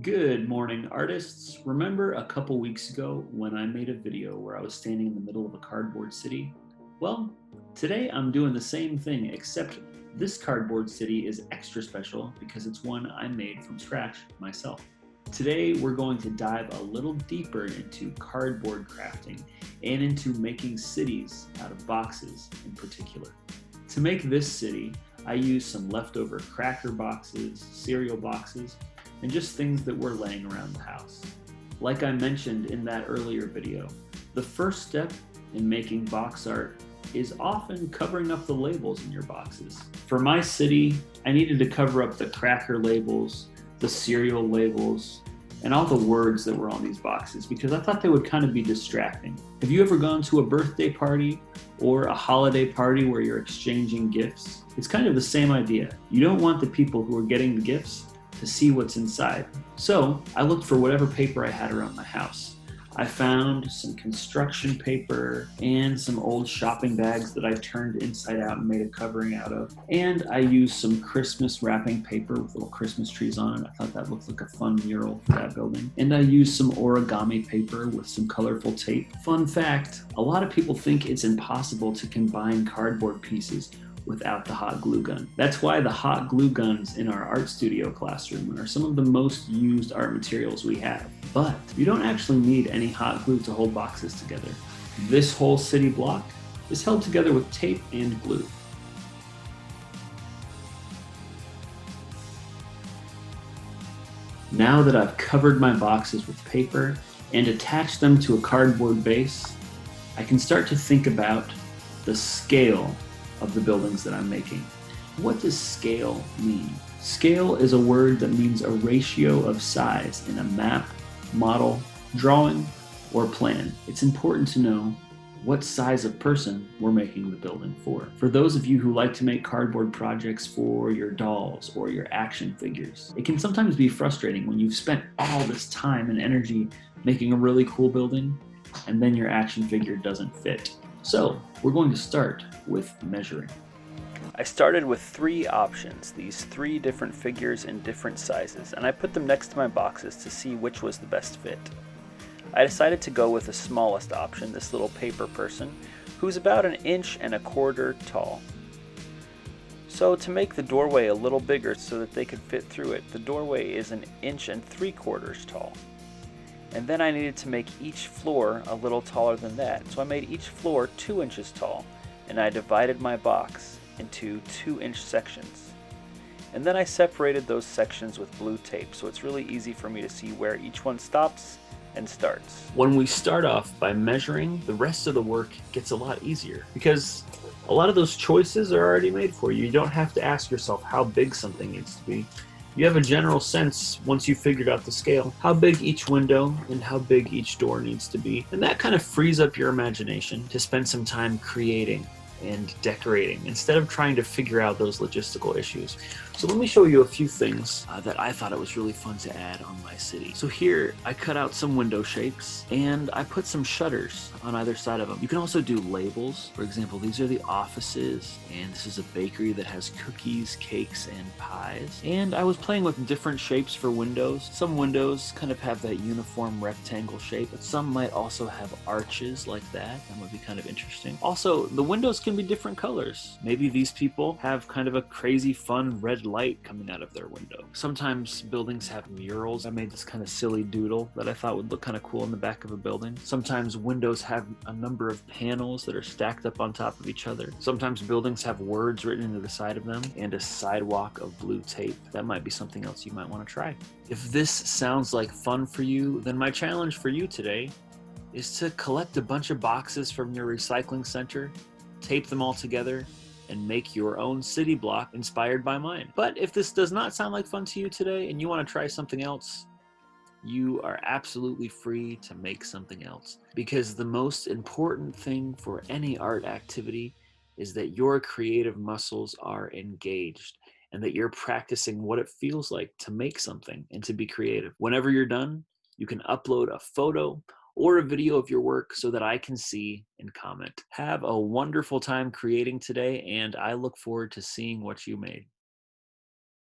Good morning, artists. Remember a couple weeks ago when I made a video where I was standing in the middle of a cardboard city? Well, today I'm doing the same thing, except this cardboard city is extra special because it's one I made from scratch myself. Today, we're going to dive a little deeper into cardboard crafting and into making cities out of boxes in particular. To make this city, I used some leftover cracker boxes, cereal boxes, and just things that were laying around the house. Like I mentioned in that earlier video, the first step in making box art is often covering up the labels in your boxes. For my city, I needed to cover up the cracker labels, the cereal labels, and all the words that were on these boxes because I thought they would kind of be distracting. Have you ever gone to a birthday party or a holiday party where you're exchanging gifts? It's kind of the same idea. You don't want the people who are getting the gifts to see what's inside. So I looked for whatever paper I had around my house. I found some construction paper and some old shopping bags that I turned inside out and made a covering out of. And I used some Christmas wrapping paper with little Christmas trees on it. I thought that looked like a fun mural for that building. And I used some origami paper with some colorful tape. Fun fact, a lot of people think it's impossible to combine cardboard pieces without the hot glue gun. That's why the hot glue guns in our art studio classroom are some of the most used art materials we have. But you don't actually need any hot glue to hold boxes together. This whole city block is held together with tape and glue. Now that I've covered my boxes with paper and attached them to a cardboard base, I can start to think about the scale of the buildings that I'm making. What does scale mean? Scale is a word that means a ratio of size in a map, model, drawing, or plan. It's important to know what size of person we're making the building for. For those of you who like to make cardboard projects for your dolls or your action figures, it can sometimes be frustrating when you've spent all this time and energy making a really cool building and then your action figure doesn't fit. So we're going to start with measuring. I started with three options, these three different figures in different sizes, and I put them next to my boxes to see which was the best fit. I decided to go with the smallest option, this little paper person, who's about 1.25 inches tall. So to make the doorway a little bigger so that they could fit through it, the doorway is 1.75 inches tall. And then I needed to make each floor a little taller than that. So I made each floor 2 inches tall, and I divided my box into 2-inch sections. And then I separated those sections with blue tape, so it's really easy for me to see where each one stops and starts. When we start off by measuring, the rest of the work gets a lot easier because a lot of those choices are already made for you. You don't have to ask yourself how big something needs to be. You have a general sense, once you've figured out the scale, how big each window and how big each door needs to be. And that kind of frees up your imagination to spend some time creating and decorating instead of trying to figure out those logistical issues. So let me show you a few things that I thought it was really fun to add on my city. So here I cut out some window shapes and I put some shutters on either side of them. You can also do labels. For example, these are the offices and this is a bakery that has cookies, cakes, and pies. And I was playing with different shapes for windows. Some windows kind of have that uniform rectangle shape, but some might also have arches like that. That would be kind of interesting. Also, the windows can be different colors. Maybe these people have kind of a crazy fun red light coming out of their window. Sometimes buildings have murals. I made this kind of silly doodle that I thought would look kind of cool in the back of a building. Sometimes windows have a number of panels that are stacked up on top of each other. Sometimes buildings have words written into the side of them and a sidewalk of blue tape. That might be something else you might want to try. If this sounds like fun for you, then my challenge for you today is to collect a bunch of boxes from your recycling center, tape them all together, and make your own city block inspired by mine. But if this does not sound like fun to you today and you want to try something else, you are absolutely free to make something else. Because the most important thing for any art activity is that your creative muscles are engaged and that you're practicing what it feels like to make something and to be creative. Whenever you're done, you can upload a photo or a video of your work so that I can see and comment. Have a wonderful time creating today, and I look forward to seeing what you made.